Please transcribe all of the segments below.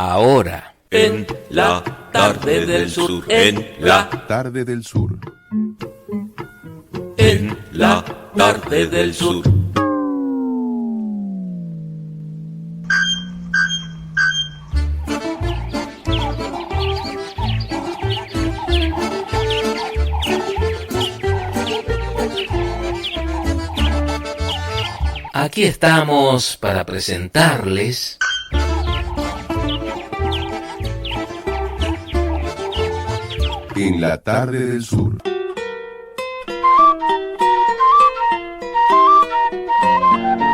ahora. En la tarde del sur, en la tarde del sur. En la tarde del sur. Aquí estamos para presentarles En la tarde del sur.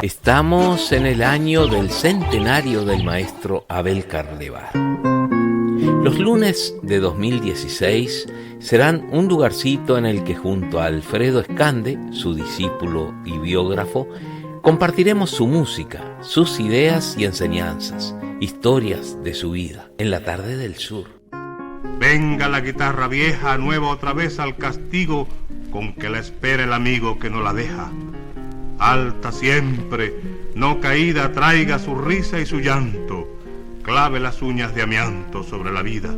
Estamos en el año del centenario del maestro Abel Carlevaro. Los lunes de 2016 serán un lugarcito en el que junto a Alfredo Escande, su discípulo y biógrafo, compartiremos su música, sus ideas y enseñanzas, historias de su vida, en la tarde del sur. Venga la guitarra vieja, nueva otra vez al castigo, con que la espera el amigo que no la deja. Alta siempre, no caída, traiga su risa y su llanto, clave las uñas de amianto sobre la vida.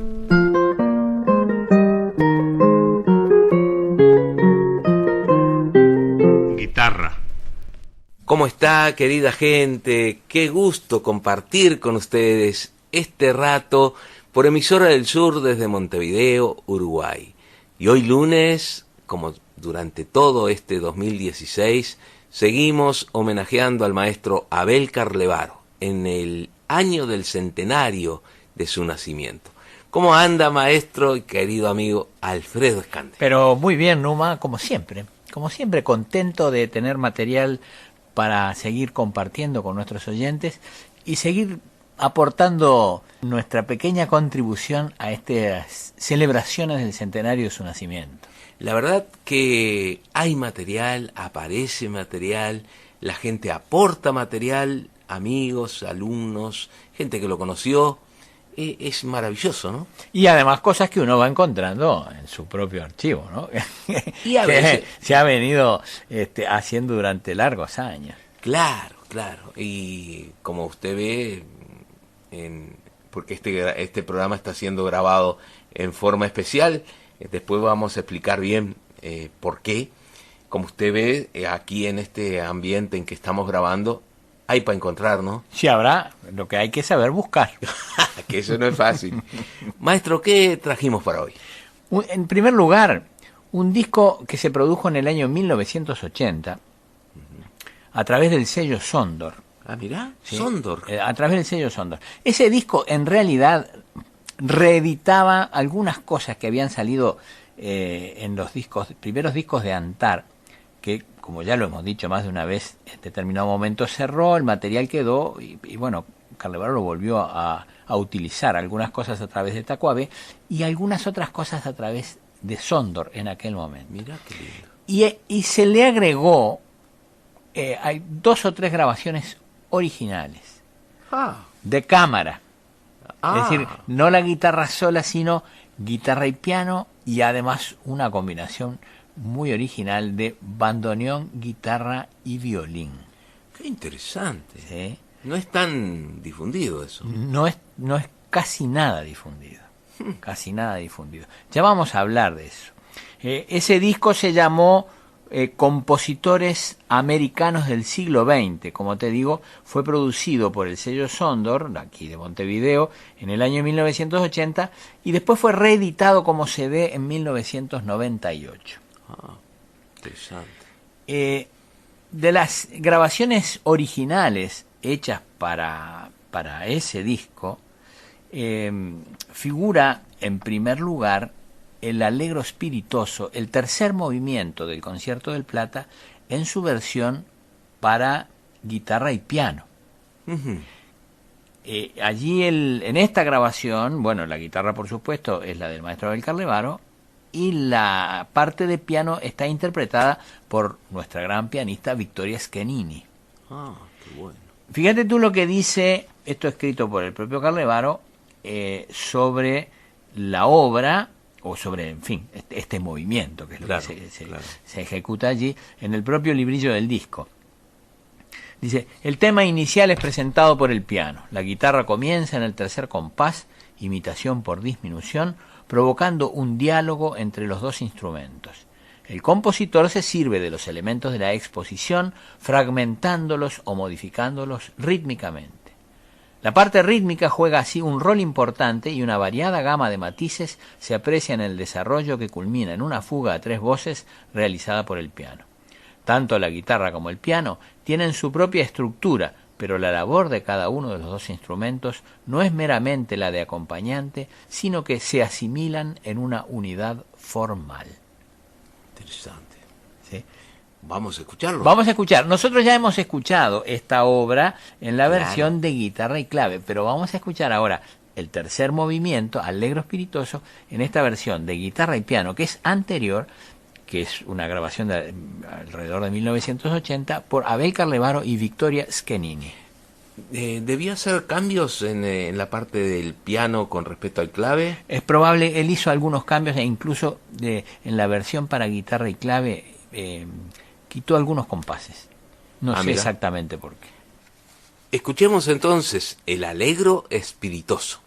Guitarra. ¿Cómo está, querida gente? Qué gusto compartir con ustedes este rato por Emisora del Sur desde Montevideo, Uruguay. Y hoy lunes, como durante todo este 2016, seguimos homenajeando al maestro Abel Carlevaro en el año del centenario de su nacimiento. ¿Cómo anda, maestro y querido amigo Alfredo Escande? Pero muy bien, Numa, como siempre, contento de tener material para seguir compartiendo con nuestros oyentes y seguir aportando nuestra pequeña contribución a estas celebraciones del centenario de su nacimiento. La verdad que hay material, aparece material, la gente aporta material, amigos, alumnos, gente que lo conoció, es maravilloso, ¿no? Y además cosas que uno va encontrando en su propio archivo, ¿no? Y a veces se ha venido haciendo durante largos años. Claro, y como usted ve, porque este programa está siendo grabado en forma especial, después vamos a explicar bien por qué. Como usted ve, aquí en este ambiente en que estamos grabando, hay para encontrar, ¿no? Sí, habrá, lo que hay que saber buscar. Que eso no es fácil. Maestro, ¿qué trajimos para hoy? En primer lugar, un disco que se produjo en el año 1980 a través del sello Sondor. Ah, mirá, ¿sí? Sondor. A través del sello Sondor. Ese disco en realidad reeditaba algunas cosas que habían salido en los primeros discos de Antar, que, como ya lo hemos dicho más de una vez, en determinado momento cerró, el material quedó y bueno, Carlevaro lo volvió a utilizar, algunas cosas a través de Tacuabe y algunas otras cosas a través de Sondor en aquel momento. Mirá qué lindo. Y se le agregó, hay 2 o 3 grabaciones originales, de cámara. Es decir, no la guitarra sola, sino guitarra y piano y además una combinación muy original de bandoneón, guitarra y violín. Qué interesante. ¿Sí? No es tan difundido eso. No es casi nada difundido. Casi nada difundido. Ya vamos a hablar de eso. Ese disco se llamó Compositores Americanos del Siglo XX. Como te digo, fue producido por el sello Sondor, aquí de Montevideo, en el año 1980 y después fue reeditado como CD en 1998. Interesante. De las grabaciones originales hechas para ese disco, figura en primer lugar el Allegro Spiritoso, el tercer movimiento del Concierto del Plata, en su versión para guitarra y piano. Uh-huh. Allí en esta grabación, bueno, la guitarra por supuesto es la del maestro Abel Carlevaro y la parte de piano está interpretada por nuestra gran pianista Victoria Schettini. Ah, qué bueno. Fíjate tú lo que dice, esto escrito por el propio Carlevaro, sobre la obra, o sobre, en fin, este movimiento, que es lo que se ejecuta allí, en el propio librillo del disco. Dice, el tema inicial es presentado por el piano. La guitarra comienza en el tercer compás, imitación por disminución, provocando un diálogo entre los dos instrumentos. El compositor se sirve de los elementos de la exposición, fragmentándolos o modificándolos rítmicamente. La parte rítmica juega así un rol importante y una variada gama de matices se aprecia en el desarrollo que culmina en una fuga a 3 voces realizada por el piano. Tanto la guitarra como el piano tienen su propia estructura, pero la labor de cada uno de los dos instrumentos no es meramente la de acompañante, sino que se asimilan en una unidad formal. Interesante. ¿Sí? Vamos a escucharlo. Vamos a escuchar. Nosotros ya hemos escuchado esta obra en la Claro. versión de guitarra y clave, pero vamos a escuchar ahora el tercer movimiento, Allegro Spiritoso, en esta versión de guitarra y piano, que es anterior, que es una grabación de alrededor de 1980, por Abel Carlevaro y Victoria Schettini. ¿Debía hacer cambios en la parte del piano con respecto al clave? Es probable, él hizo algunos cambios e incluso en la versión para guitarra y clave quitó algunos compases. No sé mira. exactamente por qué. Escuchemos entonces el Allegro Spiritoso.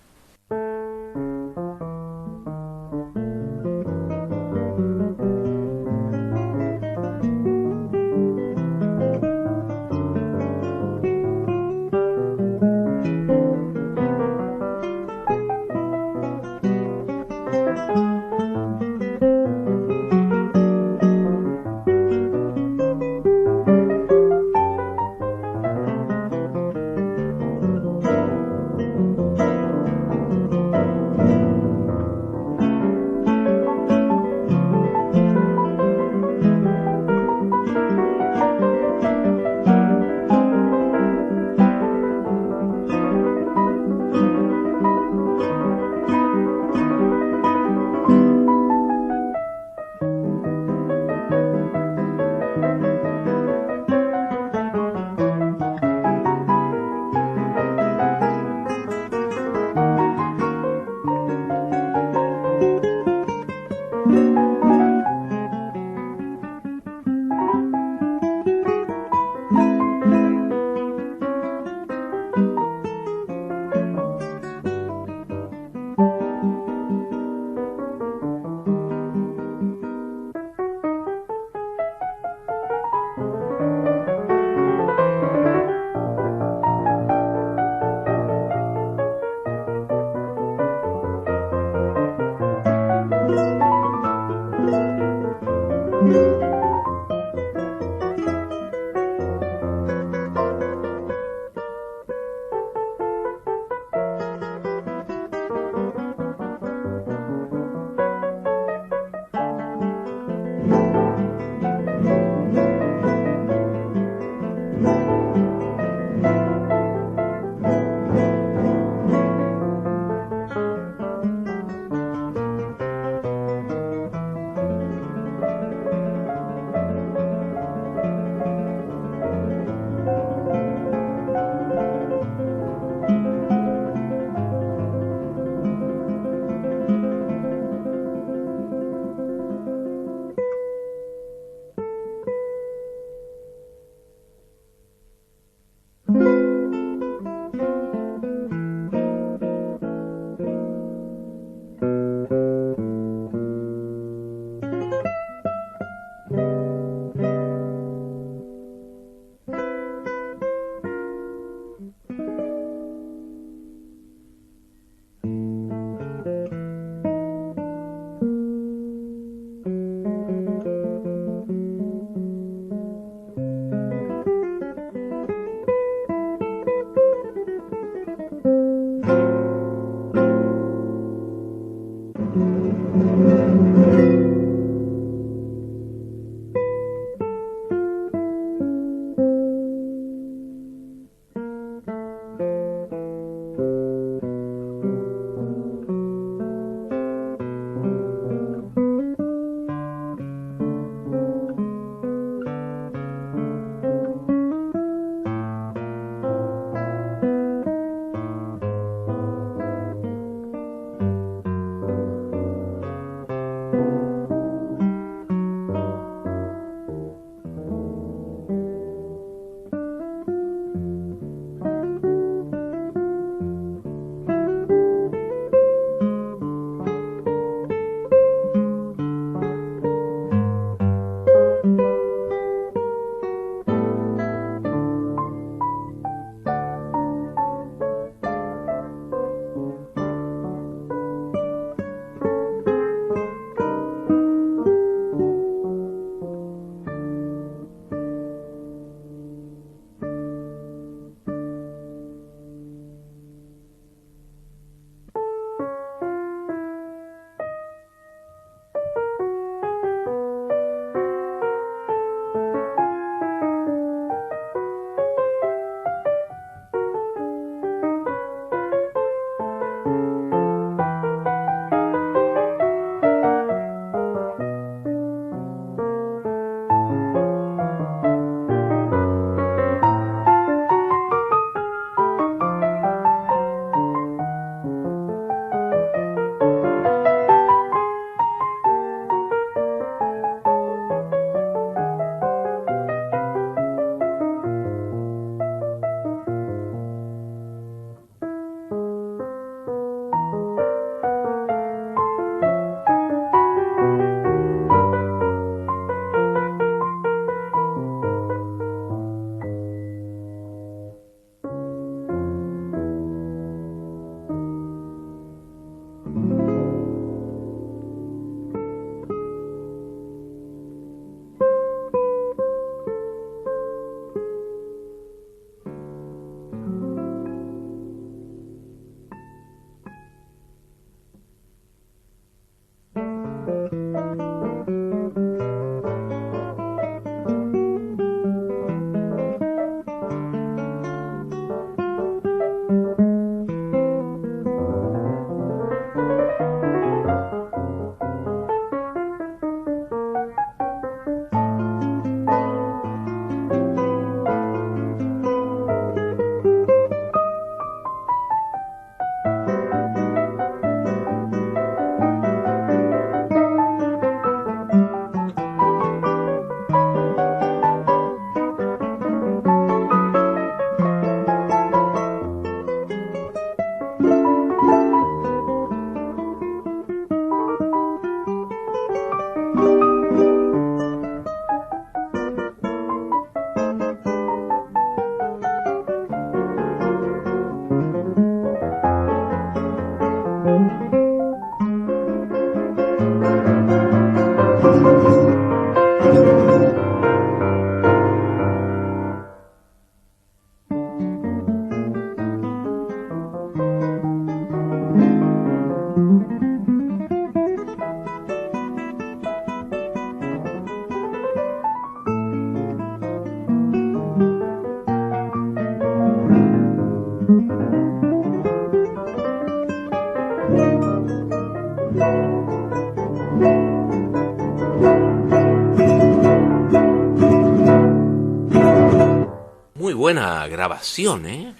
buena grabación, ¿eh?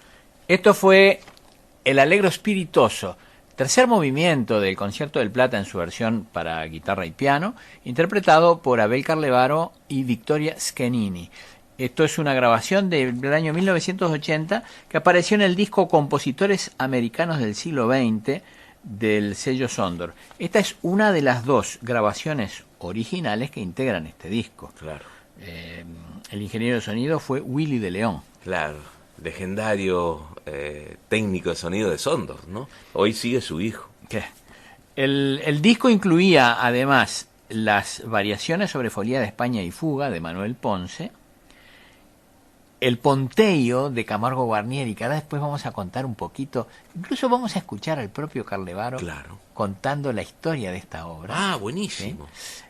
Esto fue el Allegro Spiritoso, tercer movimiento del Concierto del Plata en su versión para guitarra y piano, interpretado por Abel Carlevaro y Victoria Schettini. Esto es una grabación del año 1980 que apareció en el disco Compositores Americanos del Siglo XX del sello Sondor. Esta es una de las dos grabaciones originales que integran este disco. Claro. El ingeniero de sonido fue Willy de León. Claro, legendario técnico de sonido de Sondor, ¿no? Hoy sigue su hijo. ¿Qué? El disco incluía además las variaciones sobre Folía de España y Fuga de Manuel Ponce, el Ponteio de Camargo Guarnieri, que ahora después vamos a contar un poquito, incluso vamos a escuchar al propio Carlevaro contando la historia de esta obra. Ah, buenísimo. ¿Sí?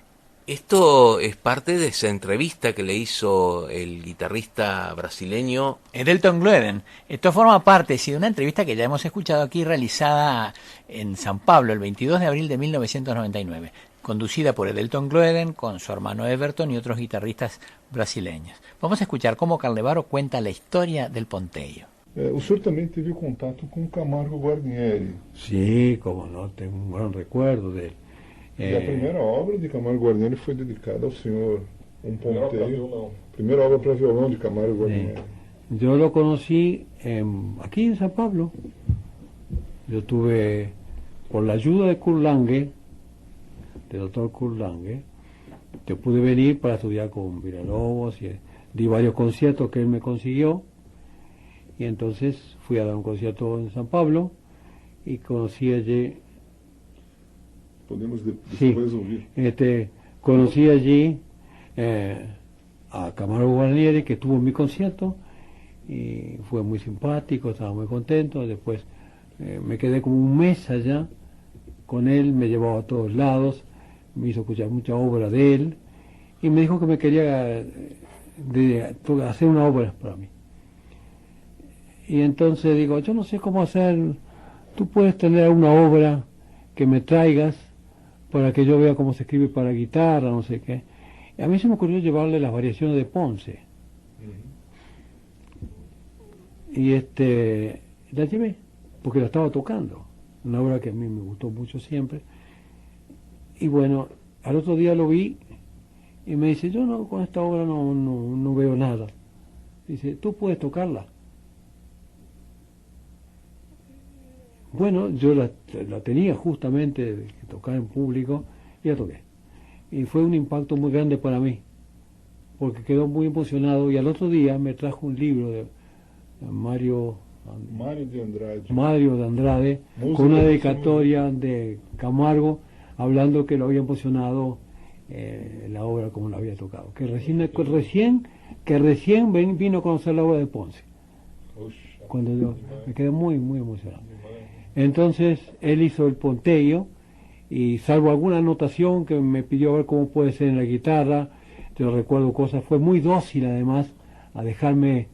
Esto es parte de esa entrevista que le hizo el guitarrista brasileño Edelton Glöden. Esto forma parte de una entrevista que ya hemos escuchado aquí, realizada en San Pablo el 22 de abril de 1999, conducida por Edelton Glöden con su hermano Everton y otros guitarristas brasileños. Vamos a escuchar cómo Carlevaro cuenta la historia del Ponteio. O senhor também teve contato com Camargo Guarnieri. Sí, como no, tengo un gran recuerdo de él. E a primeira obra de Camargo Guarnieri foi dedicada ao senhor, Ponteio. Primeira obra para violão de Camargo Guarnieri. Yo lo conocí aquí en San Pablo. Yo tuve, por la ayuda de Kurt Lange, del doctor Kurt Lange, yo pude venir para estudiar con Villalobos y di varios conciertos que él me consiguió, y entonces fui a dar un concierto en San Pablo y conocí allí conocí allí a Camargo Guarnieri, que estuvo en mi concierto y fue muy simpático, estaba muy contento. Después me quedé como un mes allá con él, me llevaba a todos lados, me hizo escuchar mucha obra de él y me dijo que me quería hacer una obra para mí. Y entonces digo, yo no sé cómo hacer, tú puedes tener una obra que me traigas para que yo vea cómo se escribe para guitarra, no sé qué. Y a mí se me ocurrió llevarle las variaciones de Ponce. Y la llevé, porque la estaba tocando, una obra que a mí me gustó mucho siempre. Y bueno, al otro día lo vi y me dice, yo no, con esta obra no veo nada. Dice, tú puedes tocarla. Bueno, yo la tenía justamente que tocar en público y la toqué. Y fue un impacto muy grande para mí, porque quedó muy emocionado. Y al otro día me trajo un libro de Mario de Andrade, con una dedicatoria de Camargo, hablando que lo había emocionado la obra como la había tocado. Que recién vino a conocer la obra de Ponce. Cuando yo me quedé muy, muy emocionado. Entonces él hizo el Ponteio y salvo alguna anotación que me pidió ver cómo puede ser en la guitarra, yo recuerdo cosas, fue muy dócil además a dejarme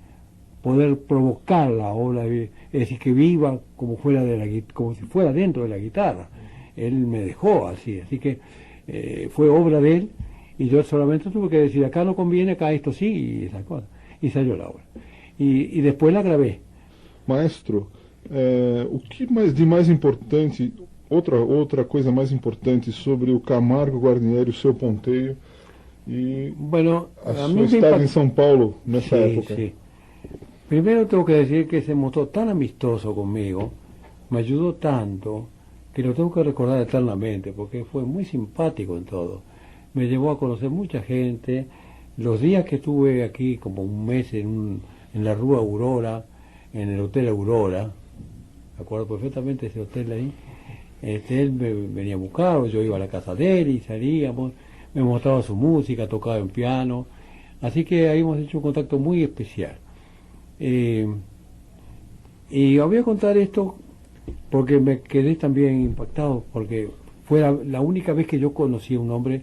poder provocar la obra, es decir, que viva como si fuera dentro de la guitarra. Él me dejó así que fue obra de él y yo solamente tuve que decir, acá no conviene, acá esto sí, y esas cosas, y salió la obra. Y después la grabé. Maestro, o que mais importante, outra coisa mais importante sobre o Camargo Guarnieri, o seu Ponteio e bueno, a sua estada em São Paulo nessa época? Sí. Primero tengo que decir que se mostró tan amistoso conmigo, me ayudó tanto, que lo tengo que recordar eternamente, porque fue muy simpático en todo. Me llevó a conocer mucha gente. Los días que estuve aquí, como un mes en la Rúa Aurora, en el Hotel Aurora, me acuerdo perfectamente de ese hotel ahí, él me venía a buscar, o yo iba a la casa de él y salíamos, me mostraba su música, tocaba en piano, así que ahí hemos hecho un contacto muy especial. Y voy a contar esto porque me quedé también impactado, porque fue la única vez que yo conocí a un hombre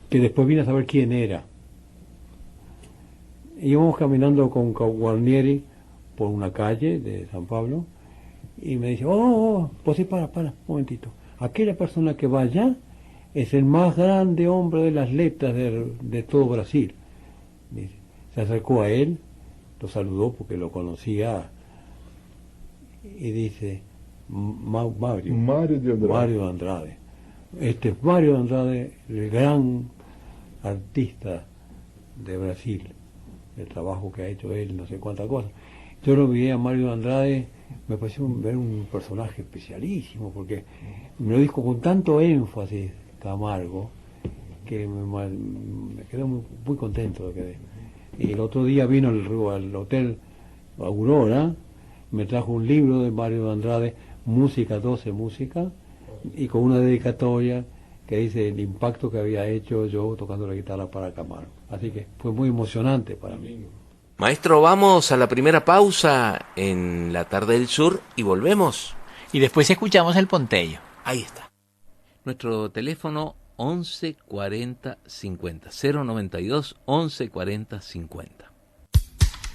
que después vine a saber quién era. Íbamos caminando con Guarnieri por una calle de San Pablo y me dice, pues sí, para, un momentito. Aquella persona que va allá es el más grande hombre de las letras de todo Brasil. Dice, se acercó a él, lo saludó porque lo conocía y dice, Mario Mário de Andrade. Mario Andrade. Este es Mario Andrade, el gran artista de Brasil, el trabajo que ha hecho él, no sé cuántas cosas. Yo lo vi a Mario Andrade, me pareció ver un personaje especialísimo, porque me lo dijo con tanto énfasis Camargo, que me quedé muy contento de que. Y el otro día vino al Hotel Aurora, me trajo un libro de Mario Andrade, Música 12 Música, y con una dedicatoria que dice el impacto que había hecho yo tocando la guitarra para Camargo. Así que fue muy emocionante para mí. Maestro, vamos a la primera pausa en La Tarde del Sur y volvemos. Y después escuchamos el Ponteio. Ahí está. Nuestro teléfono 11 40 50 092 11 40 50.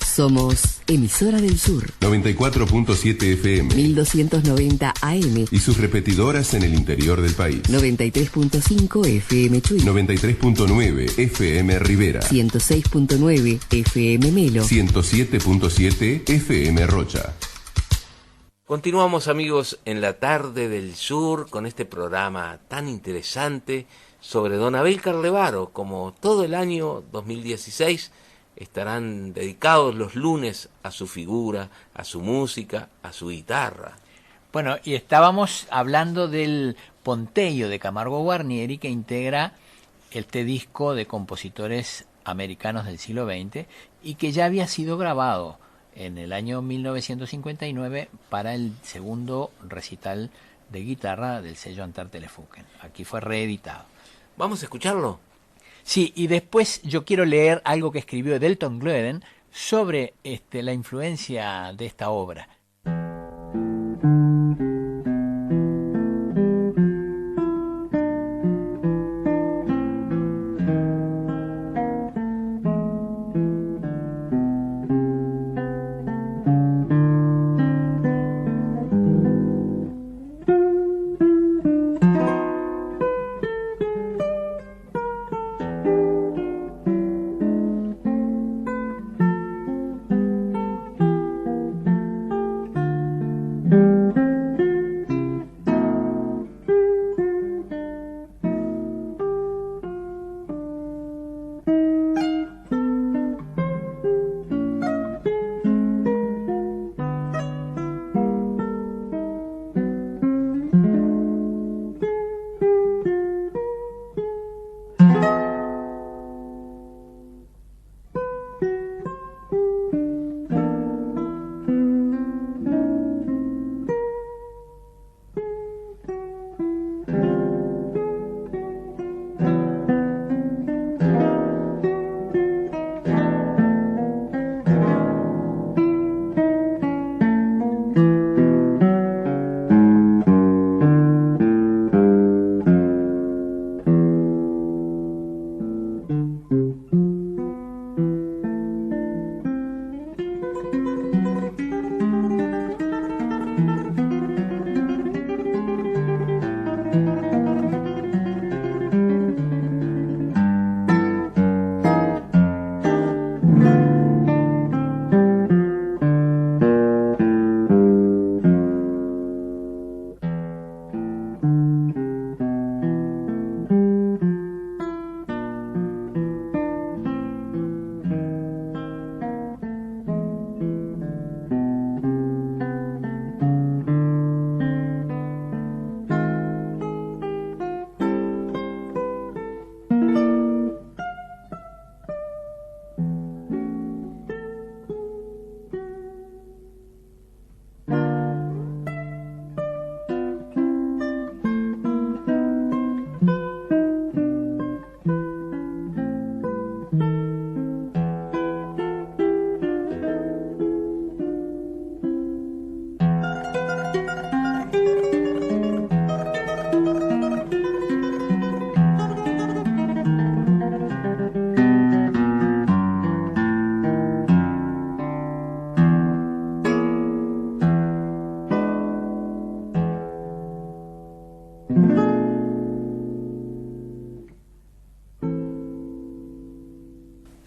Somos Emisora del Sur, 94.7 FM 1290 AM, y sus repetidoras en el interior del país. 93.5 FM Chuy, 93.9 FM Rivera, 106.9 FM Melo, 107.7 FM Rocha. Continuamos, amigos, en La Tarde del Sur con este programa tan interesante sobre don Abel Carlevaro. Como todo el año 2016 estarán dedicados los lunes a su figura, a su música, a su guitarra. Bueno, y estábamos hablando del Ponteio de Camargo Guarnieri, que integra este disco de compositores americanos del siglo XX y que ya había sido grabado en el año 1959 para el segundo recital de guitarra del sello Antar Telefunken. Aquí fue reeditado. ¿Vamos a escucharlo? Sí, y después yo quiero leer algo que escribió Delton Glöden sobre la influencia de esta obra.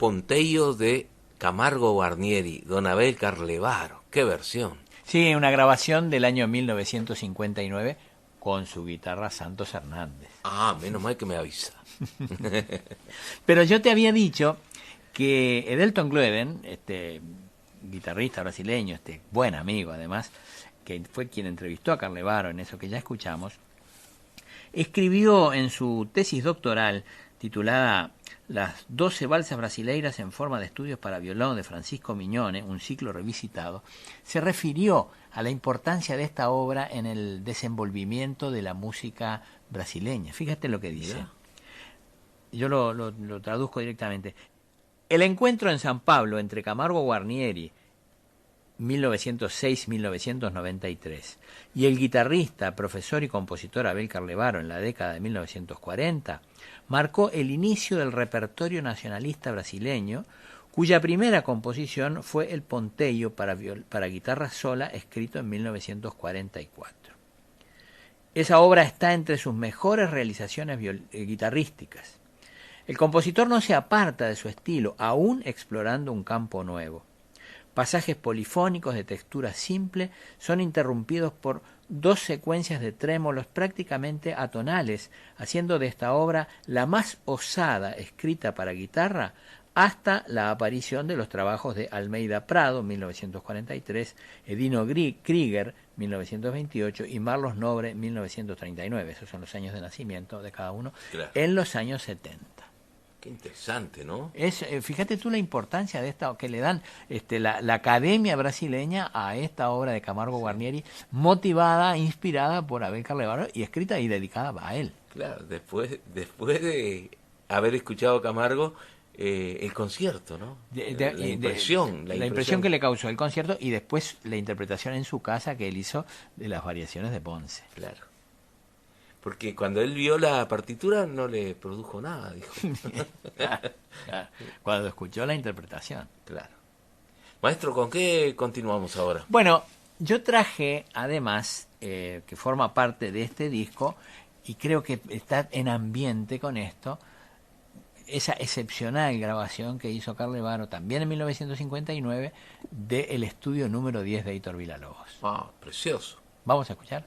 Ponteio de Camargo Guarnieri, Don Abel Carlevaro. ¡Qué versión! Sí, una grabación del año 1959 con su guitarra Santos Hernández. Ah, menos mal que me avisa. Pero yo te había dicho que Edelton Glöden, este guitarrista brasileño, este buen amigo además, que fue quien entrevistó a Carlevaro en eso que ya escuchamos, escribió en su tesis doctoral titulada Las 12 valsas brasileiras en forma de estudios para violón de Francisco Mignone, un ciclo revisitado, se refirió a la importancia de esta obra en el desenvolvimiento de la música brasileña. Fíjate lo que dice. Yo lo traduzco directamente. El encuentro en San Pablo entre Camargo Guarnieri 1906-1993 y el guitarrista, profesor y compositor Abel Carlevaro en la década de 1940 marcó el inicio del repertorio nacionalista brasileño, cuya primera composición fue el Ponteio para guitarra sola, escrito en 1944. Esa obra está entre sus mejores realizaciones guitarrísticas. El compositor no se aparta de su estilo, aún explorando un campo nuevo. Pasajes polifónicos de textura simple son interrumpidos por dos secuencias de trémolos prácticamente atonales, haciendo de esta obra la más osada escrita para guitarra hasta la aparición de los trabajos de Almeida Prado, 1943, Edino Krieger, 1928, y Marlos Nobre, 1939. Esos son los años de nacimiento de cada uno, Claro. en los años 70. Qué interesante, ¿no? Fíjate tú la importancia de esta que le dan la Academia Brasileña a esta obra de Camargo Guarnieri, motivada, inspirada por Abel Carlevaro y escrita y dedicada a él. Claro, después de haber escuchado a Camargo, el concierto, ¿no? La impresión que le causó el concierto y después la interpretación en su casa que él hizo de las variaciones de Ponce. Claro. Porque cuando él vio la partitura no le produjo nada, dijo. Claro. Cuando escuchó la interpretación. Claro. Maestro, ¿con qué continuamos ahora? Bueno, yo traje además, que forma parte de este disco, y creo que está en ambiente con esto, esa excepcional grabación que hizo Carlevaro también en 1959 del estudio número 10 de Héctor Villalobos. Ah, precioso. Vamos a escuchar.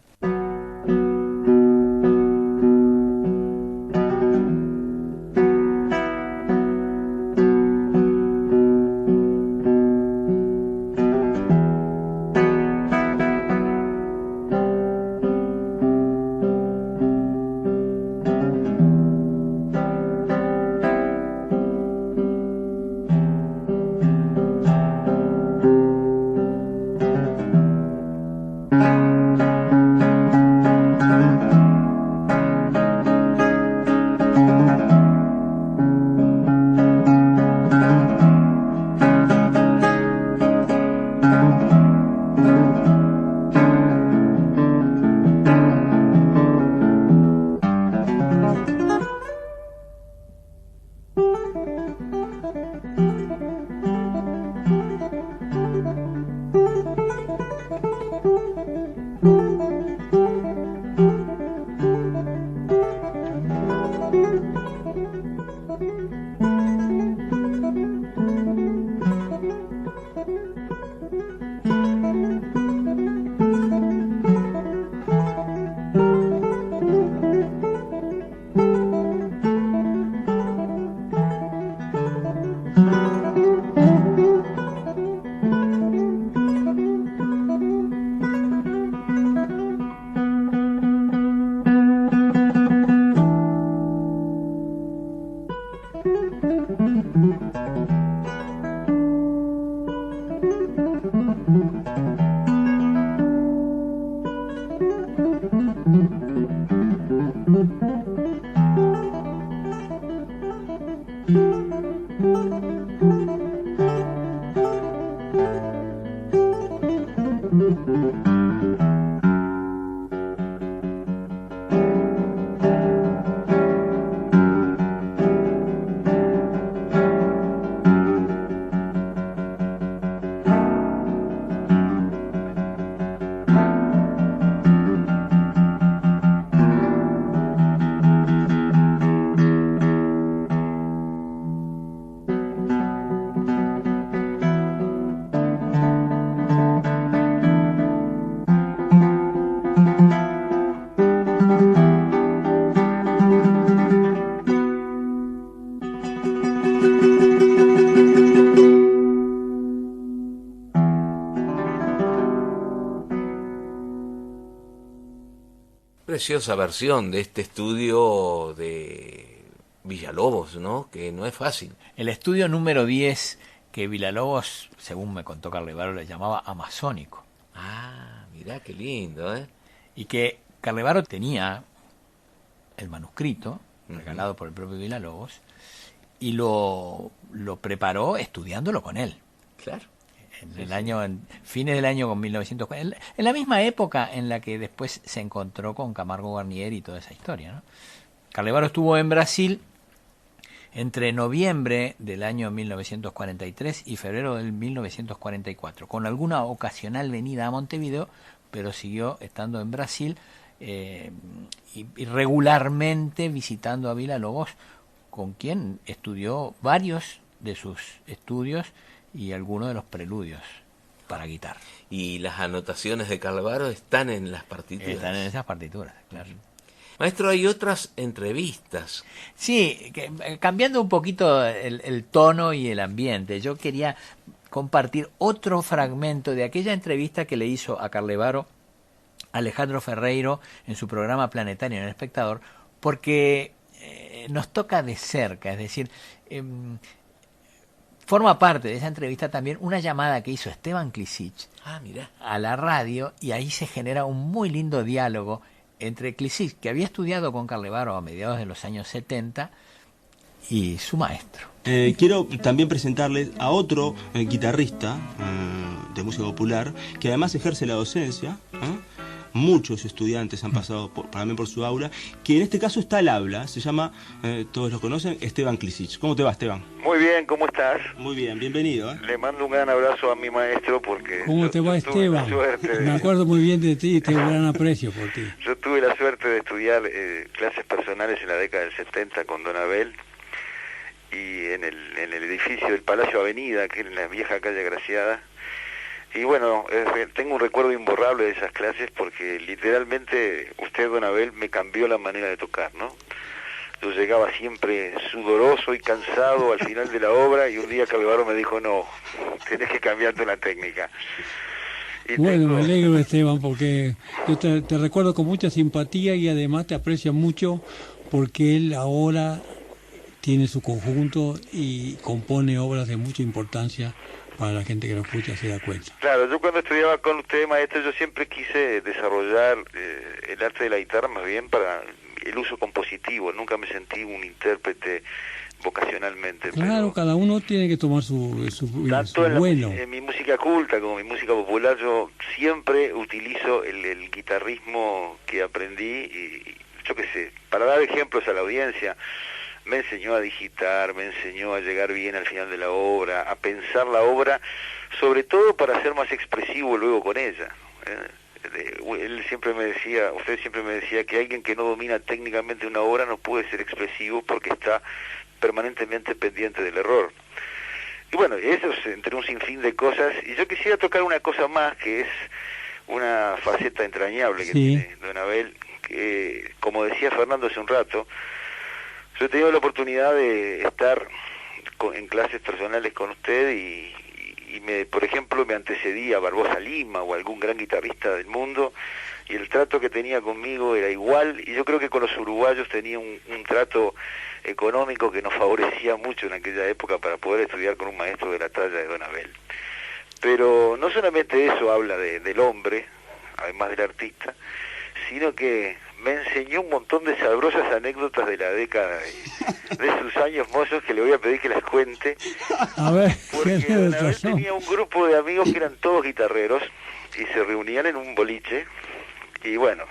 preciosa versión de este estudio de Villalobos, ¿no? Que no es fácil. El estudio número 10, que Villalobos, según me contó Carlevaro, le llamaba amazónico. Ah, mirá qué lindo, ¿eh? Y que Carlevaro tenía el manuscrito, regalado por el propio Villalobos, y lo preparó estudiándolo con él. Claro. En fines del año con 1940, en la misma época en la que después se encontró con Camargo Guarnieri y toda esa historia, ¿no? Carlevaro estuvo en Brasil entre noviembre del año 1943 y febrero del 1944, con alguna ocasional venida a Montevideo, pero siguió estando en Brasil y regularmente visitando a Villalobos, con quien estudió varios de sus estudios y algunos de los preludios para guitarra. Y las anotaciones de Carlevaro están en las partituras. Están en esas partituras, claro. Maestro, hay otras entrevistas. Sí, cambiando un poquito el tono y el ambiente, yo quería compartir otro fragmento de aquella entrevista que le hizo a Carlevaro Alejandro Ferreiro en su programa Planetario en El Espectador, porque nos toca de cerca, es decir, forma parte de esa entrevista también una llamada que hizo Esteban Klisic a la radio, y ahí se genera un muy lindo diálogo entre Klisic, que había estudiado con Carlevaro a mediados de los años 70, y su maestro. Quiero también presentarles a otro guitarrista de música popular, que además ejerce la docencia. Muchos estudiantes han pasado también por su aula, que en este caso está al habla, se llama, todos lo conocen, Esteban Klisic. ¿Cómo te va, Esteban? Muy bien, ¿cómo estás? Muy bien, bienvenido. Le mando un gran abrazo a mi maestro porque... ¿Cómo te va, Esteban? Me acuerdo muy bien de ti y tengo un gran aprecio por ti. Yo tuve la suerte de estudiar clases personales en la década del 70 con Don Abel, y en el edificio del Palacio Avenida, que es en la vieja calle Graciada. Y bueno, tengo un recuerdo imborrable de esas clases porque literalmente usted, Don Abel, me cambió la manera de tocar, ¿no? Yo llegaba siempre sudoroso y cansado al final de la obra, y un día Carlevaro me dijo, no, tenés que cambiarte la técnica. Y bueno, me alegro, Esteban, porque yo te recuerdo con mucha simpatía y además te aprecio mucho porque él ahora tiene su conjunto y compone obras de mucha importancia. Para la gente que lo escucha se da cuenta. Claro, yo cuando estudiaba con usted, maestro, yo siempre quise desarrollar el arte de la guitarra más bien para el uso compositivo. Nunca me sentí un intérprete vocacionalmente. Claro, cada uno tiene que tomar su tanto bueno. En mi música culta como en mi música popular, yo siempre utilizo el guitarrismo que aprendí, y yo qué sé, para dar ejemplos a la audiencia. Me enseñó a digitar, me enseñó a llegar bien al final de la obra, a pensar la obra, sobre todo para ser más expresivo luego con ella. Él siempre me decía, usted siempre me decía que alguien que no domina técnicamente una obra no puede ser expresivo porque está permanentemente pendiente del error. Y bueno, eso es entre un sinfín de cosas, y yo quisiera tocar una cosa más, que es una faceta entrañable que tiene Don Abel, que, como decía Fernando hace un rato, yo he tenido la oportunidad de estar en clases personales con usted y por ejemplo, me antecedía a Barbosa Lima o algún gran guitarrista del mundo, y el trato que tenía conmigo era igual, y yo creo que con los uruguayos tenía un trato económico que nos favorecía mucho en aquella época para poder estudiar con un maestro de la talla de Don Abel. Pero no solamente eso habla del hombre, además del artista, sino que me enseñó un montón de sabrosas anécdotas de la década de sus años mozos, que le voy a pedir que las cuente. A ver, porque Don Abel tenía un grupo de amigos que eran todos guitarreros y se reunían en un boliche, y bueno,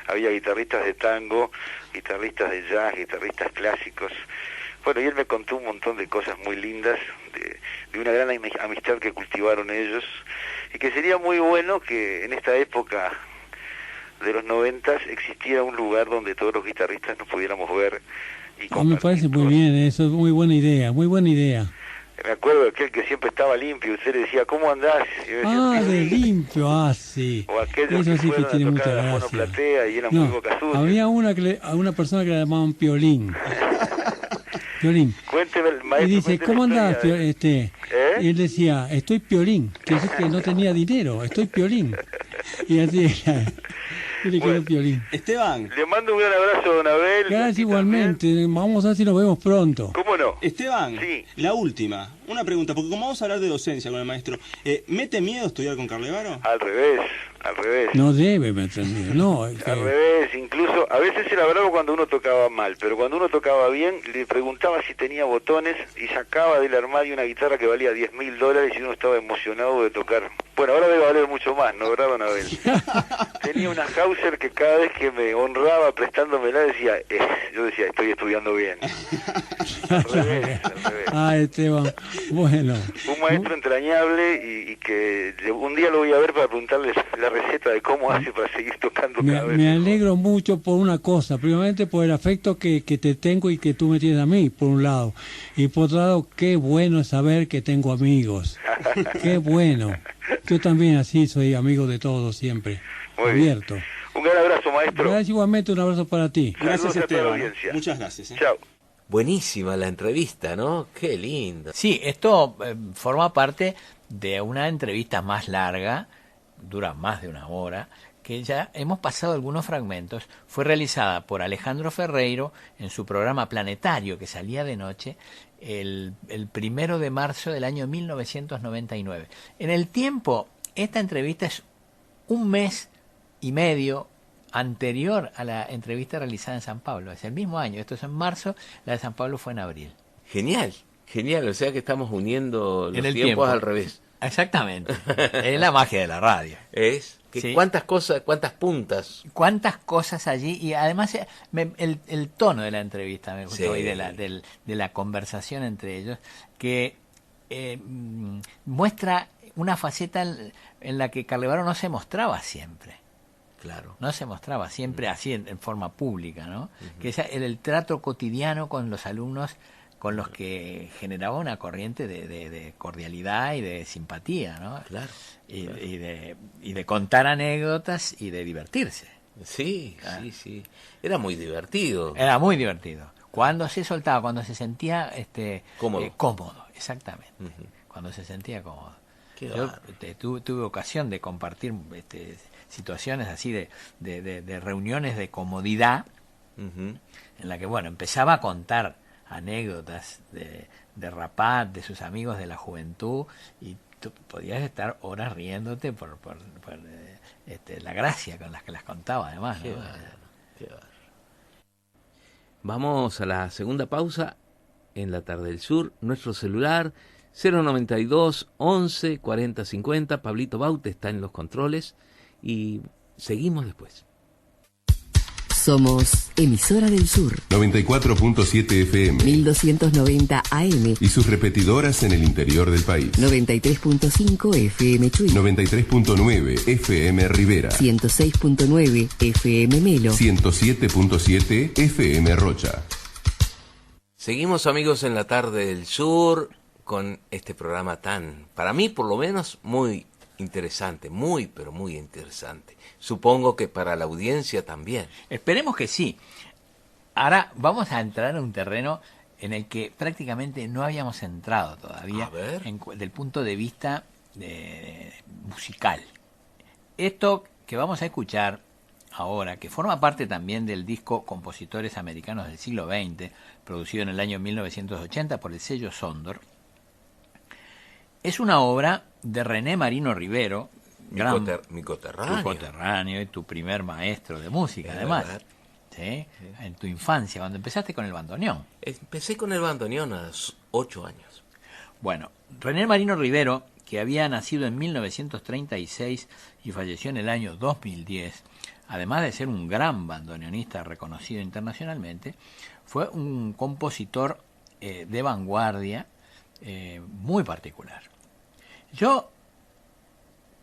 había guitarristas de tango, guitarristas de jazz, guitarristas clásicos. Bueno, y él me contó un montón de cosas muy lindas, de una gran amistad que cultivaron ellos, y que sería muy bueno que en esta época de los 90 existiera un lugar donde todos los guitarristas nos pudiéramos ver y compartir. Me parece muy bien, eso es muy buena idea, muy buena idea. Me acuerdo de aquel que siempre estaba limpio, y usted le decía, ¿cómo andás? Y yo decía, de limpio, sí. O aquellos eso que sí que fueron tiene a mucha tocar a la gracia. monoplatea y eran muy boca sucia. Había a una persona que le llamaban Piolín. Piolín. Cuénteme, maestro. Y dice, ¿cómo andás, Y él decía, estoy Piolín, que es que no tenía dinero, estoy Piolín. Y así era. Mire que el violín. Esteban. Le mando un gran abrazo a don Abel. Gracias igualmente. Vamos a ver si nos vemos pronto. ¿Cómo no? Esteban, Sí. la última. Una pregunta, porque como vamos a hablar de docencia con el maestro, ¿mete miedo estudiar con Carlevaro? Al revés. No debe meter miedo, no. Al revés, incluso a veces era bravo cuando uno tocaba mal, pero cuando uno tocaba bien, le preguntaba si tenía botones y sacaba del armario una guitarra que valía $10.000 y uno estaba emocionado de tocar. Bueno, ahora debe valer mucho más, ¿no, verdad, don Abel? Tenía una Hauser que cada vez que me honraba prestándomela decía, yo decía, estoy estudiando bien. Al revés. Ah, Esteban, bueno. Un maestro entrañable y que un día lo voy a ver para preguntarle la receta de cómo hace para seguir tocando cada vez. Me alegro mucho por una cosa, primeramente por el afecto que te tengo y que tú me tienes a mí, por un lado. Y por otro lado, qué bueno es saber que tengo amigos. Qué bueno. Yo también así soy amigo de todos siempre. Muy abierto. Bien. Un gran abrazo, maestro. Gracias igualmente, un abrazo para ti. Gracias, Esteban. Muchas gracias. Chao. Buenísima la entrevista, ¿no? Qué lindo. Sí, esto forma parte de una entrevista más larga, dura más de una hora, que ya hemos pasado algunos fragmentos. Fue realizada por Alejandro Ferreiro en su programa Planetario, que salía de noche, el 1 de marzo del año 1999. En el tiempo, esta entrevista es un mes y medio anterior a la entrevista realizada en San Pablo. Es el mismo año, esto es en marzo, la de San Pablo fue en abril. Genial, genial, o sea que estamos uniendo los En el tiempos tiempo. al revés. Exactamente, es la magia de la radio. ¿Es? Que Sí. ¿Cuántas cosas, cuántas puntas? Cuántas cosas allí, y además el tono de la entrevista me gustó, Sí. y de la conversación entre ellos, que muestra una faceta en la que Carlevaro no se mostraba siempre. Claro. No se mostraba siempre así en forma pública, ¿no? Que es el trato cotidiano con los alumnos, con los que generaba una corriente de cordialidad y de simpatía, ¿no? Claro. Y de contar anécdotas y de divertirse. Sí, sí. Era muy divertido. Era muy divertido. Cuando se soltaba, cuando se sentía Cómodo. cómodo, exactamente. Cuando se sentía cómodo. Qué Yo bárbaro. tuve ocasión de compartir situaciones así de reuniones de comodidad, en la que, bueno, empezaba a contar anécdotas de Rapat, de sus amigos de la juventud, y tú podías estar horas riéndote por la gracia con las que las contaba, además, ¿no? Qué bárbaro, qué bárbaro. Vamos a la segunda pausa en la tarde del sur. Nuestro celular 092 11 40 50. Pablito Baute está en los controles y seguimos después. Somos Emisora del Sur. 94.7 FM 1290 AM. y sus repetidoras en el interior del país. 93.5 FM Chuy. 93.9 FM Rivera. 106.9 FM Melo. 107.7 FM Rocha. Seguimos, amigos, en la tarde del sur con este programa tan, para mí por lo menos, muy interesante, muy, pero muy interesante. Supongo que para la audiencia también. Esperemos que sí. Ahora vamos a entrar en un terreno en el que prácticamente no habíamos entrado todavía, A ver. del punto de vista musical. Esto que vamos a escuchar ahora, que forma parte también del disco Compositores Americanos del Siglo XX, producido en el año 1980 por el sello Sondor, es una obra de René Marino Rivero, Mi coterráneo. tu coterráneo y tu primer maestro de música, además. verdad. ¿Sí? En tu infancia, cuando empezaste con el bandoneón. Empecé con el bandoneón a los 8 años. Bueno, René Marino Rivero, que había nacido en 1936 y falleció en el año 2010, además de ser un gran bandoneonista reconocido internacionalmente, fue un compositor de vanguardia muy particular. Yo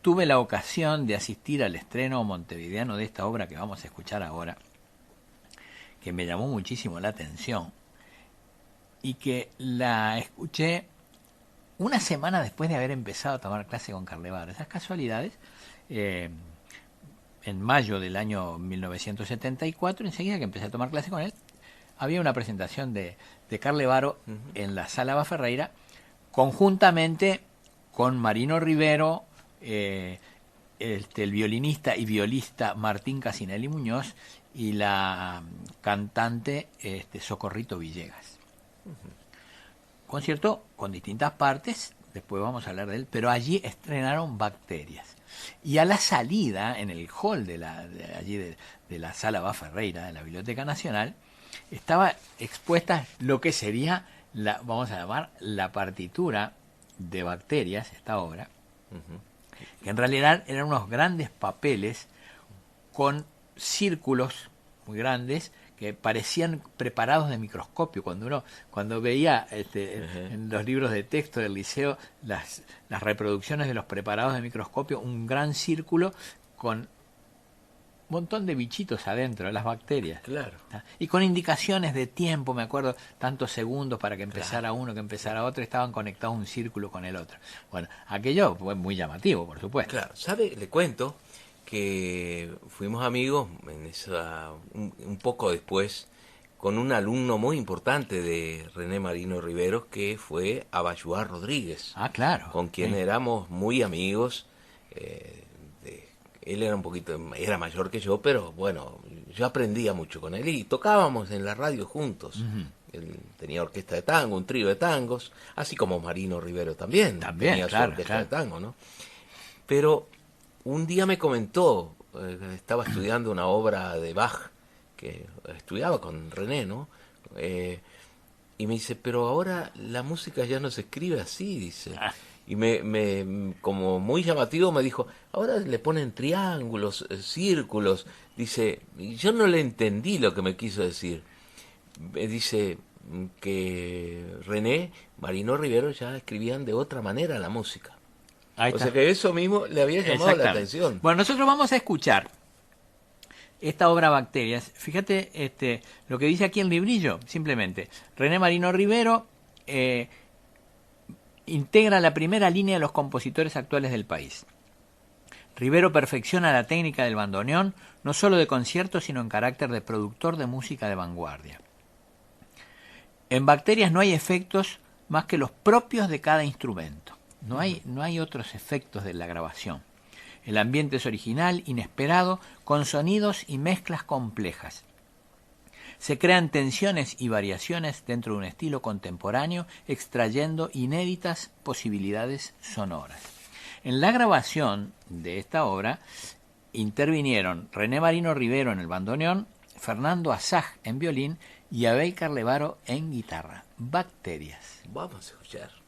tuve la ocasión de asistir al estreno montevideano de esta obra que vamos a escuchar ahora, que me llamó muchísimo la atención y que la escuché una semana después de haber empezado a tomar clase con Carlevaro. Esas casualidades, en mayo del año 1974, enseguida que empecé a tomar clase con él, había una presentación de Carlevaro en la Sala Baferreira, conjuntamente con Marino Rivero, el violinista y violista Martín Casinelli Muñoz y la cantante Socorrito Villegas. Concierto con distintas partes, después vamos a hablar de él, pero allí estrenaron Bacterias. Y a la salida, en el hall de la Sala Bá Ferreira, de la Biblioteca Nacional, estaba expuesta lo que sería, vamos a llamar, la partitura de Bacterias, esta obra, que en realidad eran unos grandes papeles con círculos muy grandes que parecían preparados de microscopio. Cuando veía en los libros de texto del liceo las reproducciones de los preparados de microscopio, un gran círculo con un montón de bichitos adentro, las bacterias. Claro. Y con indicaciones de tiempo, me acuerdo, tantos segundos para que empezara uno, que empezara otro, estaban conectados un círculo con el otro. Bueno, aquello fue muy llamativo, por supuesto. Claro, ¿sabe? Le cuento que fuimos amigos un poco después con un alumno muy importante de René Marino Riveros, que fue Abayuá Rodríguez. Ah, claro. Con quien éramos muy amigos. Él era mayor que yo, pero bueno, yo aprendía mucho con él y tocábamos en la radio juntos. Él tenía orquesta de tango, un trío de tangos, así como Marino Rivero también tenía su orquesta de tango, ¿no? Pero un día me comentó, estaba estudiando una obra de Bach, que estudiaba con René, ¿no? Y me dice, pero ahora la música ya no se escribe así, dice. Y como muy llamativo me dijo, ahora le ponen triángulos, círculos. Dice, y yo no le entendí lo que me quiso decir. Me dice que René, Marino Rivero ya escribían de otra manera la música. Ahí está. O sea que eso mismo le había llamado la atención. Bueno, nosotros vamos a escuchar esta obra Bacterias. Fíjate lo que dice aquí el librillo, simplemente. René Marino Rivero integra la primera línea de los compositores actuales del país. Rivero perfecciona la técnica del bandoneón, no solo de concierto, sino en carácter de productor de música de vanguardia. En Bacterias no hay efectos más que los propios de cada instrumento. No hay otros efectos de la grabación. El ambiente es original, inesperado, con sonidos y mezclas complejas. Se crean tensiones y variaciones dentro de un estilo contemporáneo, extrayendo inéditas posibilidades sonoras. En la grabación de esta obra intervinieron René Marino Rivero en el bandoneón, Fernando Asaj en violín y Abel Carlevaro en guitarra. Bacterias. Vamos a escuchar.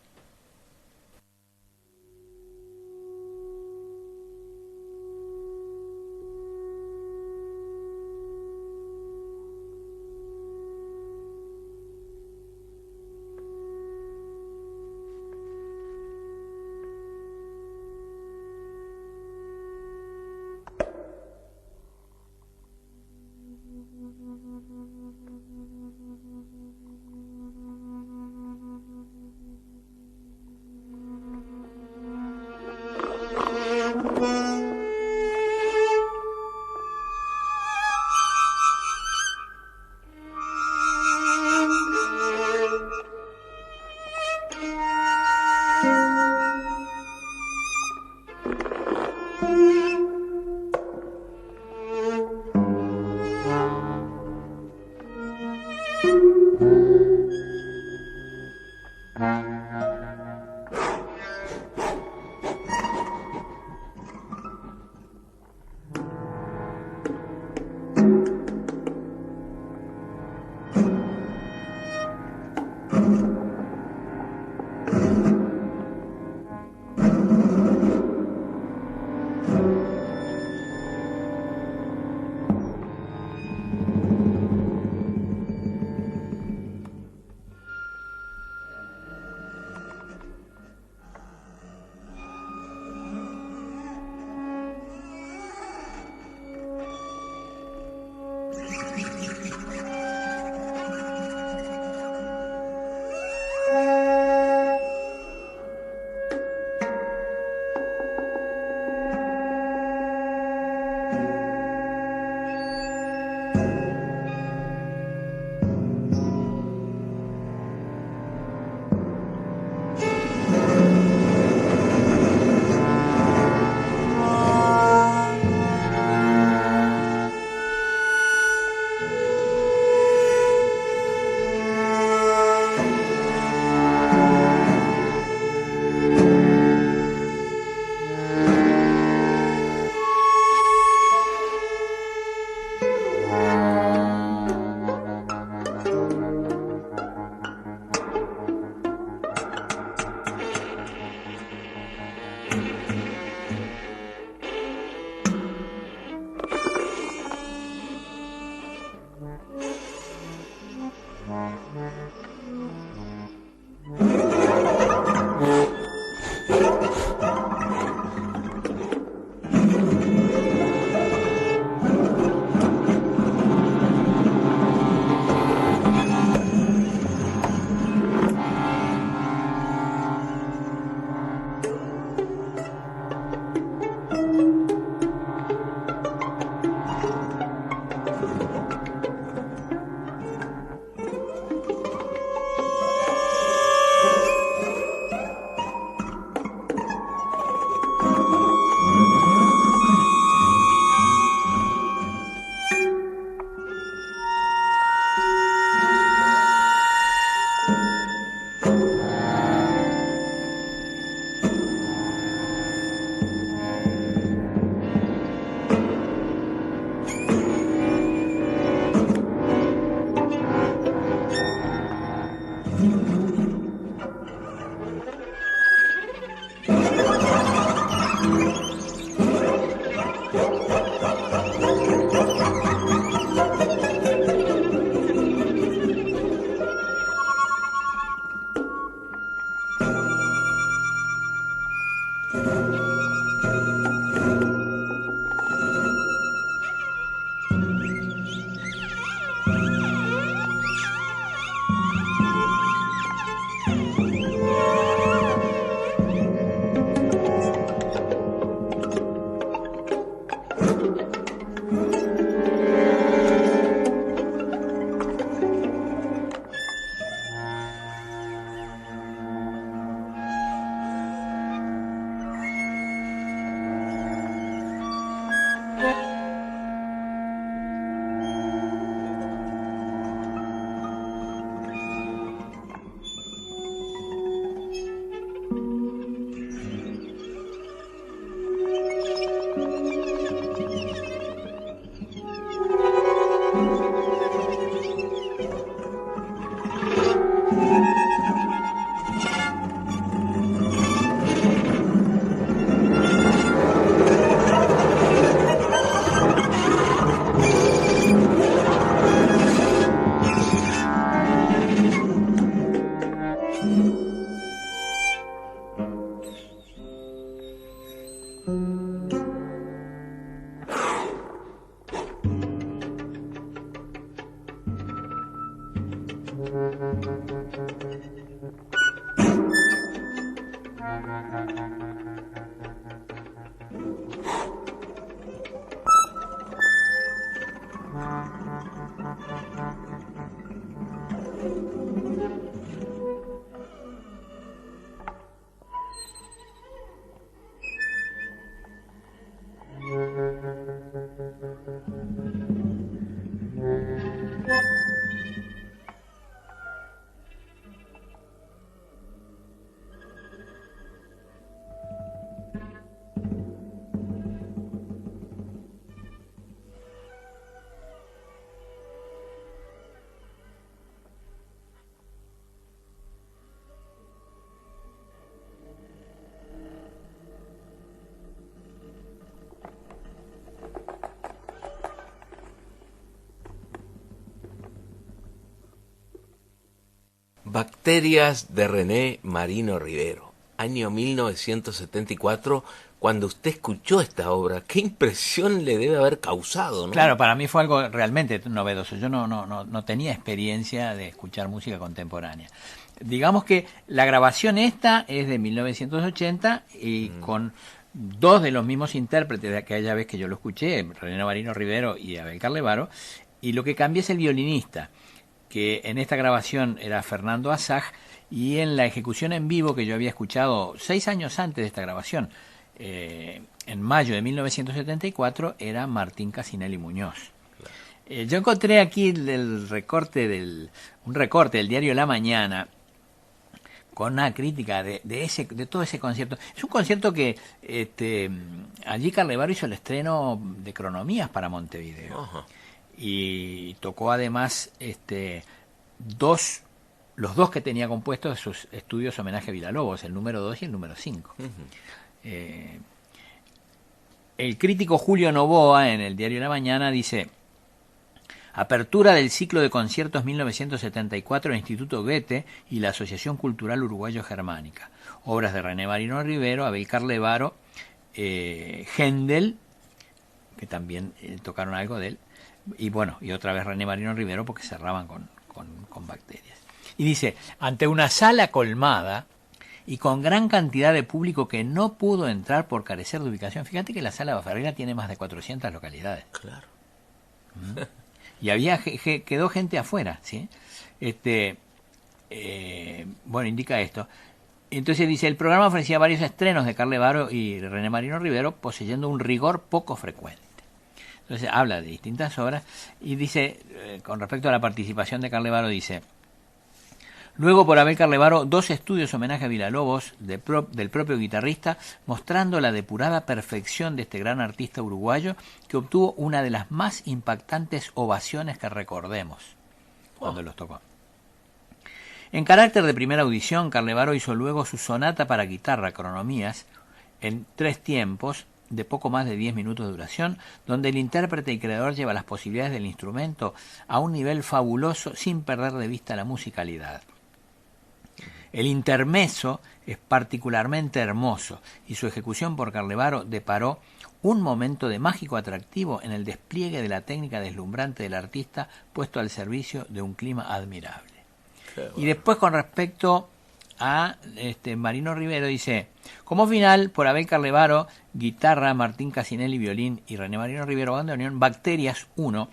Bacterias de René Marino Rivero, año 1974, cuando usted escuchó esta obra, ¿qué impresión le debe haber causado, no? Claro, para mí fue algo realmente novedoso. Yo no tenía experiencia de escuchar música contemporánea. Digamos que la grabación esta es de 1980 y con dos de los mismos intérpretes de aquella vez que yo lo escuché, René Marino Rivero y Abel Carlevaro, y lo que cambia es el violinista, que en esta grabación era Fernando Asaj, y en la ejecución en vivo que yo había escuchado 6 años antes de esta grabación, en mayo de 1974, era Martín Casinelli Muñoz. Yo encontré aquí un recorte del diario La Mañana con una crítica de todo ese concierto. Es un concierto que allí Carlevaro hizo el estreno de Cronomías para Montevideo. Uh-huh. Y tocó además los dos que tenía compuestos de sus estudios homenaje a Villalobos, el número 2 y el número 5. Uh-huh. El crítico Julio Novoa en el diario La Mañana dice: apertura del ciclo de conciertos 1974 del Instituto Goethe y la Asociación Cultural Uruguayo-Germánica. Obras de René Marino Rivero, Abel Carlevaro, Händel, que también tocaron algo de él, y bueno, y otra vez René Marino Rivero, porque cerraban con Bacterias. Y dice: ante una sala colmada y con gran cantidad de público que no pudo entrar por carecer de ubicación. Fíjate que la Sala Bafarrera tiene más de 400 localidades. Claro. Y quedó gente afuera, ¿sí? Bueno, indica esto. Entonces dice: el programa ofrecía varios estrenos de Carlevaro y René Marino Rivero, poseyendo un rigor poco frecuente. Entonces habla de distintas obras y dice, con respecto a la participación de Carlevaro, dice: luego por Abel Carlevaro, 2 estudios homenaje a Villalobos del propio guitarrista, mostrando la depurada perfección de este gran artista uruguayo, que obtuvo una de las más impactantes ovaciones que recordemos cuando los tocó. En carácter de primera audición, Carlevaro hizo luego su sonata para guitarra, Cronomías, en 3 tiempos, de poco más de 10 minutos de duración, donde el intérprete y creador lleva las posibilidades del instrumento a un nivel fabuloso sin perder de vista la musicalidad. El intermezzo es particularmente hermoso y su ejecución por Carlevaro deparó un momento de mágico atractivo en el despliegue de la técnica deslumbrante del artista puesto al servicio de un clima admirable. Y después, con respecto a Marino Rivero, dice: como final, por Abel Carlevaro, guitarra, Martín Casinelli, violín y René Marino Rivero, bandoneón, Bacterias 1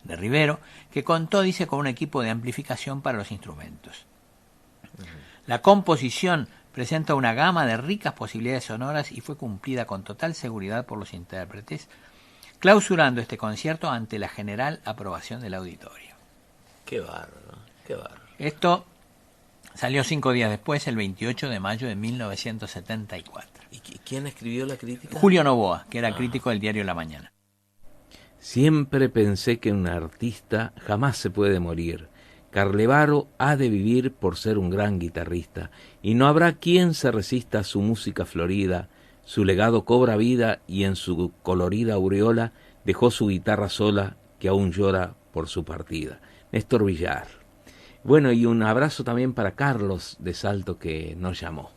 de Rivero, que contó, dice, con un equipo de amplificación para los instrumentos. La composición presenta una gama de ricas posibilidades sonoras y fue cumplida con total seguridad por los intérpretes, clausurando este concierto ante la general aprobación del auditorio. Qué bárbaro, qué bárbaro. Esto salió 5 días después, el 28 de mayo de 1974. ¿Y quién escribió la crítica? Julio Novoa, que era crítico del diario La Mañana. Siempre pensé que un artista jamás se puede morir. Carlevaro ha de vivir por ser un gran guitarrista, y no habrá quien se resista a su música florida. Su legado cobra vida y en su colorida aureola dejó su guitarra sola que aún llora por su partida. Néstor Villar. Bueno, y un abrazo también para Carlos de Salto, que nos llamó.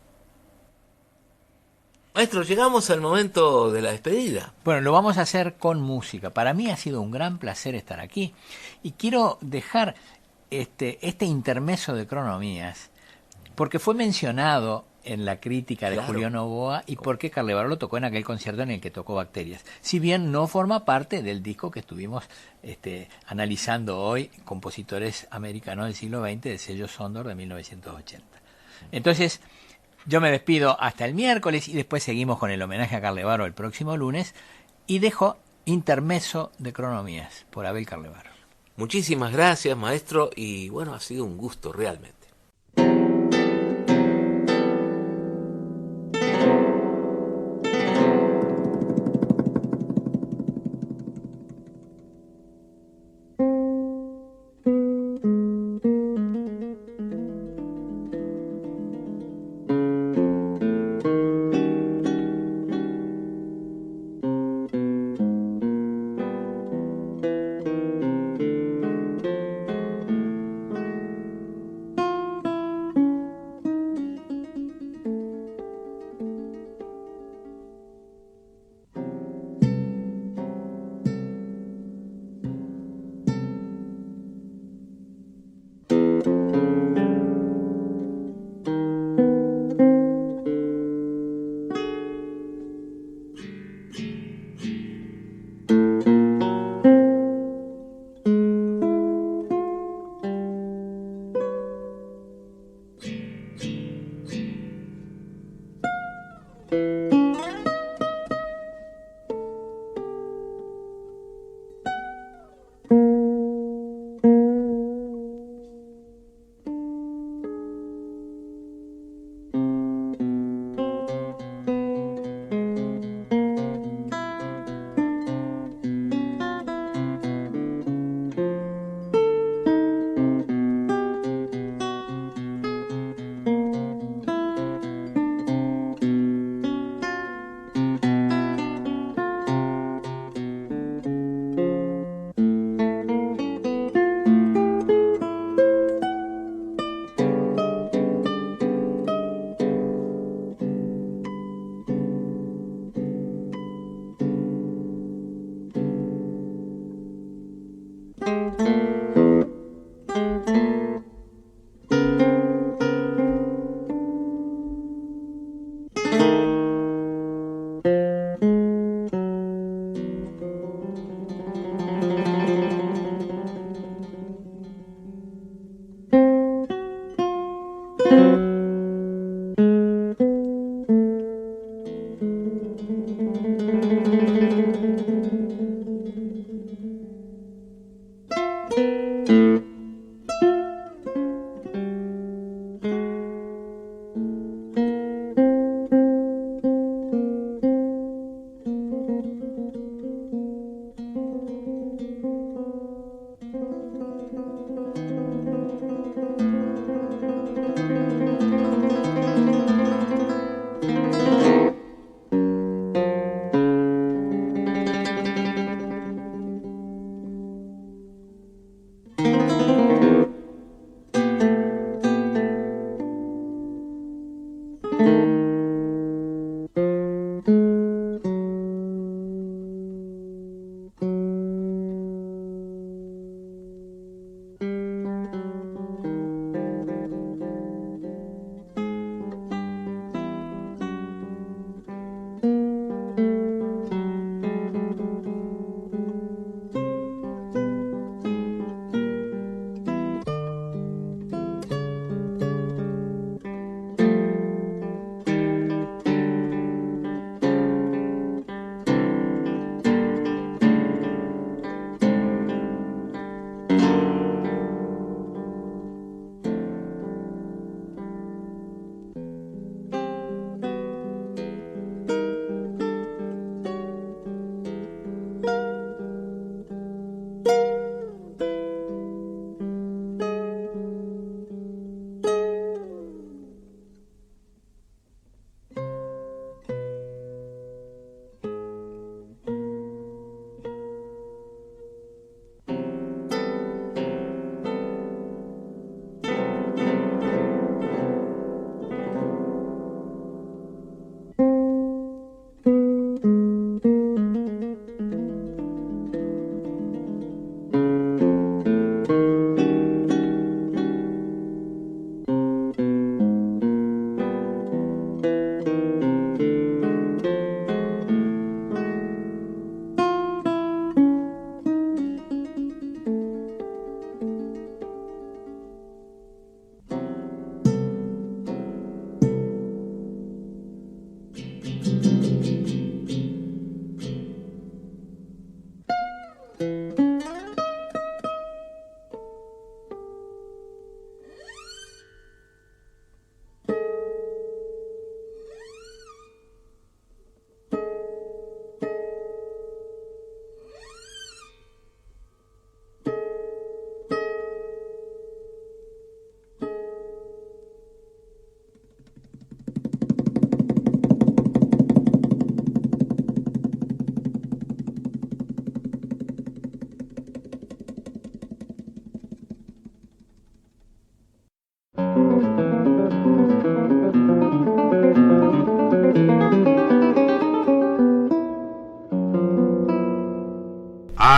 Maestro, llegamos al momento de la despedida. Bueno, lo vamos a hacer con música. Para mí ha sido un gran placer estar aquí y quiero dejar este intermezzo de Cronomías porque fue mencionado en la crítica de Julio Novoa y porque Carlevaro lo tocó en aquel concierto en el que tocó Bacterias. Si bien no forma parte del disco que estuvimos analizando hoy, compositores americanos del siglo XX, del sello Sondor de 1980. Entonces, yo me despido hasta el miércoles y después seguimos con el homenaje a Carlevaro el próximo lunes y dejo intermezzo de Cronomías por Abel Carlevaro. Muchísimas gracias, maestro, y bueno, ha sido un gusto realmente.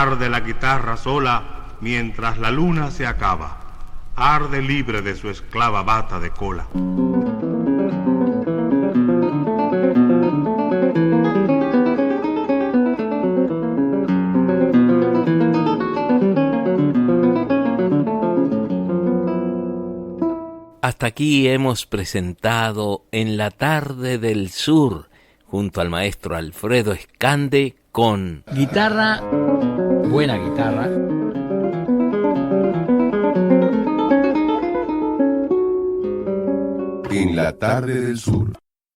Arde la guitarra sola mientras la luna se acaba. Arde libre de su esclava bata de cola. Hasta aquí hemos presentado En la tarde del sur, junto al maestro Alfredo Escande, con guitarra, buena guitarra. En la tarde del sur.